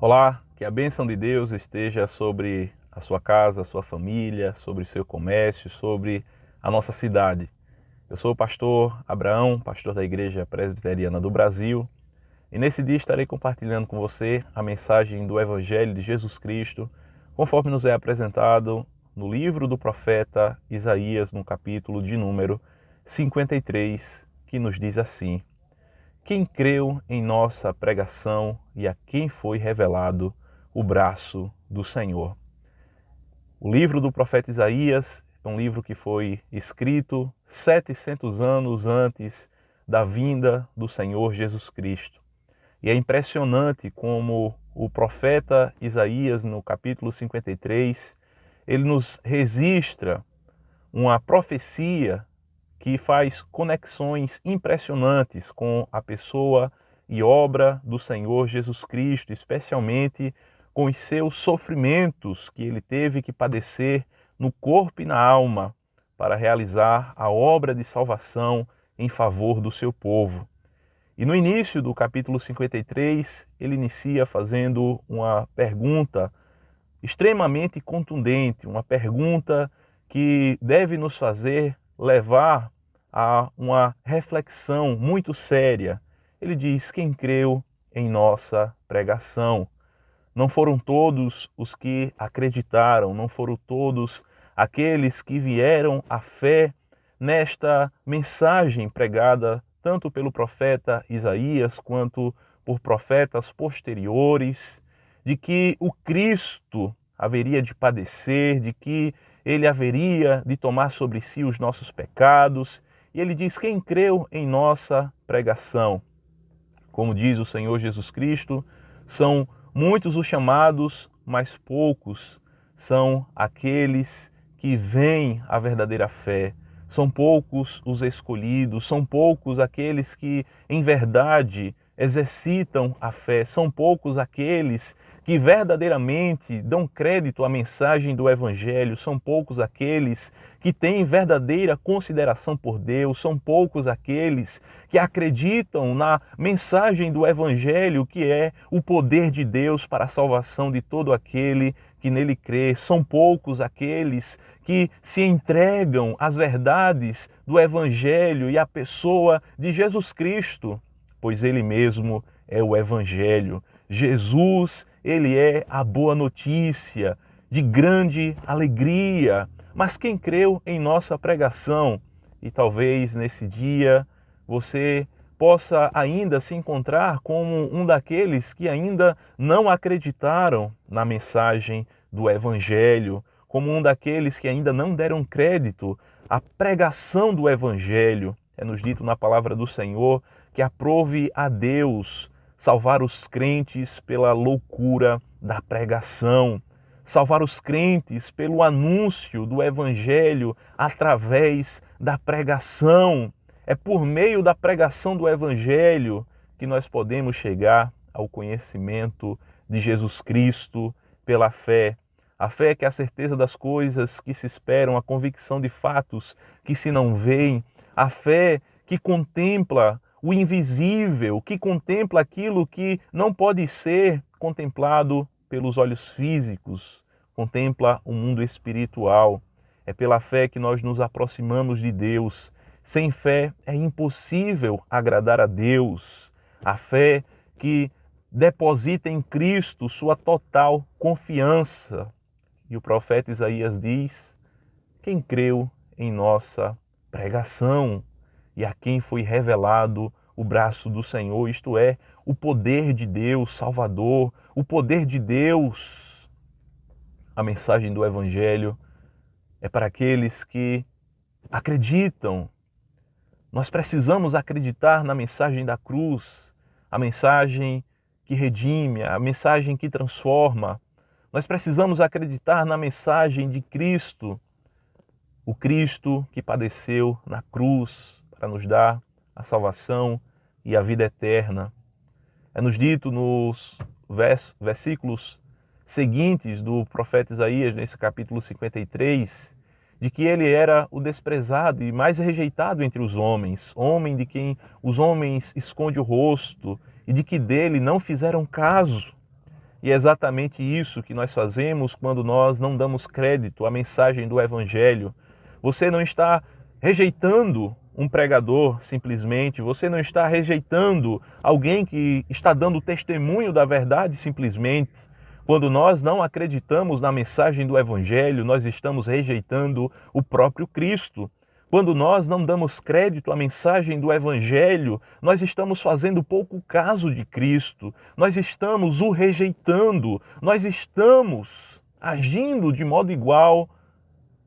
Olá, que a bênção de Deus esteja sobre a sua casa, a sua família, sobre o seu comércio, sobre a nossa cidade. Eu sou o pastor Abraão, pastor da Igreja Presbiteriana do Brasil, e nesse dia estarei compartilhando com você a mensagem do Evangelho de Jesus Cristo, conforme nos é apresentado no livro do profeta Isaías, no capítulo de número 53, que nos diz assim: quem creu em nossa pregação e a quem foi revelado o braço do Senhor. O livro do profeta Isaías é um livro que foi escrito 700 anos antes da vinda do Senhor Jesus Cristo. E é impressionante como o profeta Isaías, no capítulo 53, ele nos registra uma profecia que faz conexões impressionantes com a pessoa e obra do Senhor Jesus Cristo, especialmente com os seus sofrimentos que ele teve que padecer no corpo e na alma para realizar a obra de salvação em favor do seu povo. E no início do capítulo 53, ele inicia fazendo uma pergunta extremamente contundente, uma pergunta que deve nos fazer levar a uma reflexão muito séria. Ele diz: quem creu em nossa pregação? Não foram todos os que acreditaram, não foram todos aqueles que vieram à fé nesta mensagem pregada tanto pelo profeta Isaías quanto por profetas posteriores, de que o Cristo haveria de padecer, de que ele haveria de tomar sobre si os nossos pecados. E ele diz: quem creu em nossa pregação? Como diz o Senhor Jesus Cristo, são muitos os chamados, mas poucos são aqueles que veem a verdadeira fé. São poucos os escolhidos, são poucos aqueles que, em verdade, exercitam a fé. São poucos aqueles que verdadeiramente dão crédito à mensagem do Evangelho. São poucos aqueles que têm verdadeira consideração por Deus. São poucos aqueles que acreditam na mensagem do Evangelho, que é o poder de Deus para a salvação de todo aquele que nele crê. São poucos aqueles que se entregam às verdades do Evangelho e à pessoa de Jesus Cristo, pois ele mesmo é o Evangelho. Jesus, ele é a boa notícia de grande alegria. Mas quem creu em nossa pregação? E talvez nesse dia você possa ainda se encontrar como um daqueles que ainda não acreditaram na mensagem do Evangelho, como um daqueles que ainda não deram crédito à pregação do Evangelho. É nos dito na palavra do Senhor que aprove a Deus salvar os crentes pela loucura da pregação, salvar os crentes pelo anúncio do Evangelho através da pregação. É por meio da pregação do Evangelho que nós podemos chegar ao conhecimento de Jesus Cristo pela fé. A fé que é a certeza das coisas que se esperam, a convicção de fatos que se não veem. A fé que contempla o invisível, que contempla aquilo que não pode ser contemplado pelos olhos físicos, contempla o mundo espiritual. É pela fé que nós nos aproximamos de Deus. Sem fé é impossível agradar a Deus. A fé que deposita em Cristo sua total confiança. E o profeta Isaías diz: quem creu em nossa pregação e a quem foi revelado o braço do Senhor, isto é, o poder de Deus Salvador, o poder de Deus. A mensagem do Evangelho é para aqueles que acreditam. Nós precisamos acreditar na mensagem da cruz, a mensagem que redime, a mensagem que transforma. Nós precisamos acreditar na mensagem de Cristo, o Cristo que padeceu na cruz para nos dar a salvação e a vida eterna. É nos dito nos versículos seguintes do profeta Isaías, nesse capítulo 53, de que ele era o desprezado e mais rejeitado entre os homens, homem de quem os homens escondem o rosto e de que dele não fizeram caso. E é exatamente isso que nós fazemos quando nós não damos crédito à mensagem do Evangelho. Você não está rejeitando um pregador simplesmente, você não está rejeitando alguém que está dando testemunho da verdade simplesmente. Quando nós não acreditamos na mensagem do Evangelho, nós estamos rejeitando o próprio Cristo. Quando nós não damos crédito à mensagem do Evangelho, nós estamos fazendo pouco caso de Cristo, nós estamos o rejeitando, nós estamos agindo de modo igual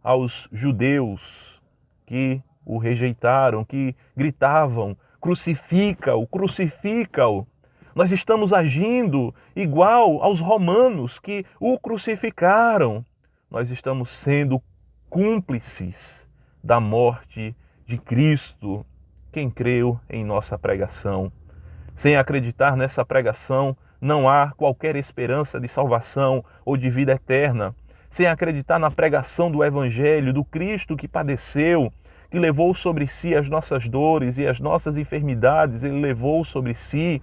aos judeus que o rejeitaram, que gritavam: crucifica-o, crucifica-o. Nós estamos agindo igual aos romanos que o crucificaram. Nós estamos sendo cúmplices da morte de Cristo. Quem creu em nossa pregação? Sem acreditar nessa pregação, não há qualquer esperança de salvação ou de vida eterna. Sem acreditar na pregação do Evangelho, do Cristo que padeceu, que levou sobre si as nossas dores e as nossas enfermidades, ele levou sobre si.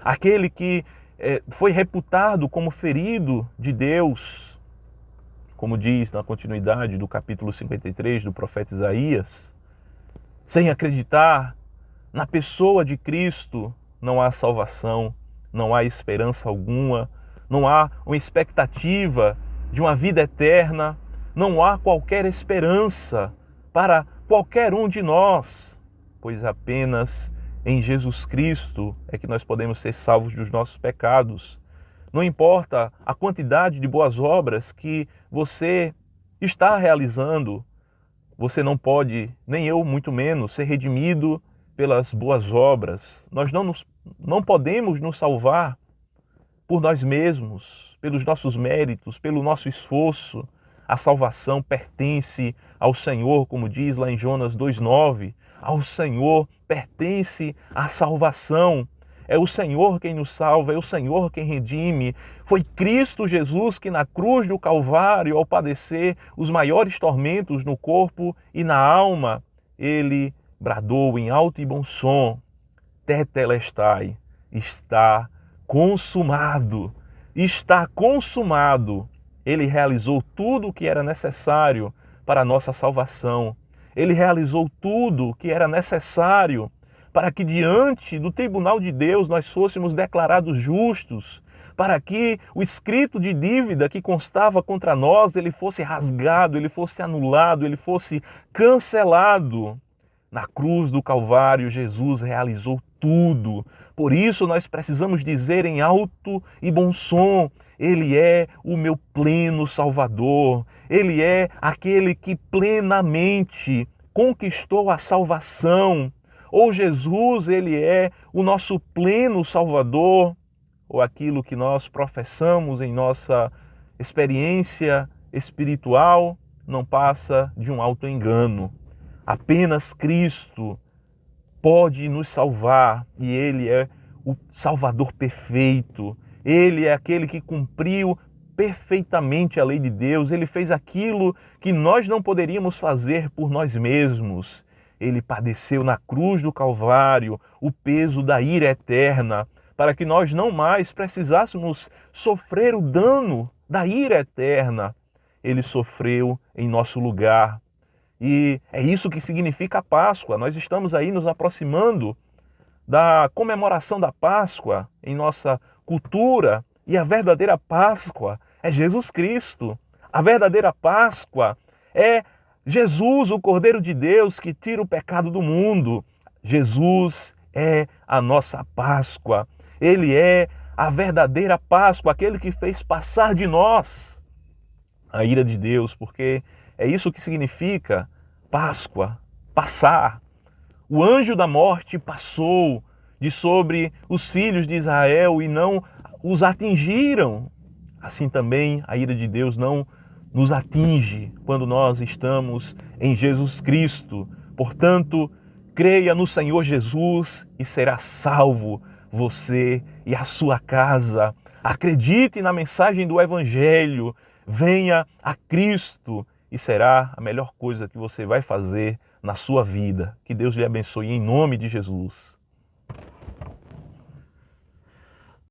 Aquele que foi reputado como ferido de Deus, como diz na continuidade do capítulo 53 do profeta Isaías. Sem acreditar na pessoa de Cristo, não há salvação, não há esperança alguma, não há uma expectativa de uma vida eterna, não há qualquer esperança para qualquer um de nós, pois apenas em Jesus Cristo é que nós podemos ser salvos dos nossos pecados. Não importa a quantidade de boas obras que você está realizando, você não pode, nem eu muito menos, ser redimido pelas boas obras. Nós não podemos nos salvar por nós mesmos, pelos nossos méritos, pelo nosso esforço. A salvação pertence ao Senhor, como diz lá em Jonas 2,9. Ao Senhor pertence a salvação. É o Senhor quem nos salva, é o Senhor quem redime. Foi Cristo Jesus que na cruz do Calvário, ao padecer os maiores tormentos no corpo e na alma, ele bradou em alto e bom som: Tetelestai, está consumado, está consumado. Ele realizou tudo o que era necessário para a nossa salvação. Ele realizou tudo o que era necessário para que diante do tribunal de Deus nós fôssemos declarados justos, para que o escrito de dívida que constava contra nós, ele fosse rasgado, ele fosse anulado, ele fosse cancelado. Na cruz do Calvário, Jesus realizou tudo. Por isso nós precisamos dizer em alto e bom som: Ele é o meu pleno Salvador. Ele é aquele que plenamente conquistou a salvação. Ou Jesus, ele é o nosso pleno Salvador, ou aquilo que nós professamos em nossa experiência espiritual não passa de um auto-engano. Apenas Cristo pode nos salvar e ele é o Salvador perfeito. Ele é aquele que cumpriu perfeitamente a lei de Deus. Ele fez aquilo que nós não poderíamos fazer por nós mesmos. Ele padeceu na cruz do Calvário o peso da ira eterna, para que nós não mais precisássemos sofrer o dano da ira eterna. Ele sofreu em nosso lugar. E é isso que significa a Páscoa. Nós estamos aí nos aproximando da comemoração da Páscoa em nossa cultura. E a verdadeira Páscoa é Jesus Cristo. A verdadeira Páscoa é Jesus, o Cordeiro de Deus que tira o pecado do mundo. Jesus é a nossa Páscoa. Ele é a verdadeira Páscoa, aquele que fez passar de nós a ira de Deus, porque é isso que significa Páscoa, passar. O anjo da morte passou de sobre os filhos de Israel e não os atingiram. Assim também a ira de Deus não nos atinge quando nós estamos em Jesus Cristo. Portanto, creia no Senhor Jesus e será salvo você e a sua casa. Acredite na mensagem do Evangelho, venha a Cristo e será a melhor coisa que você vai fazer na sua vida. Que Deus lhe abençoe em nome de Jesus.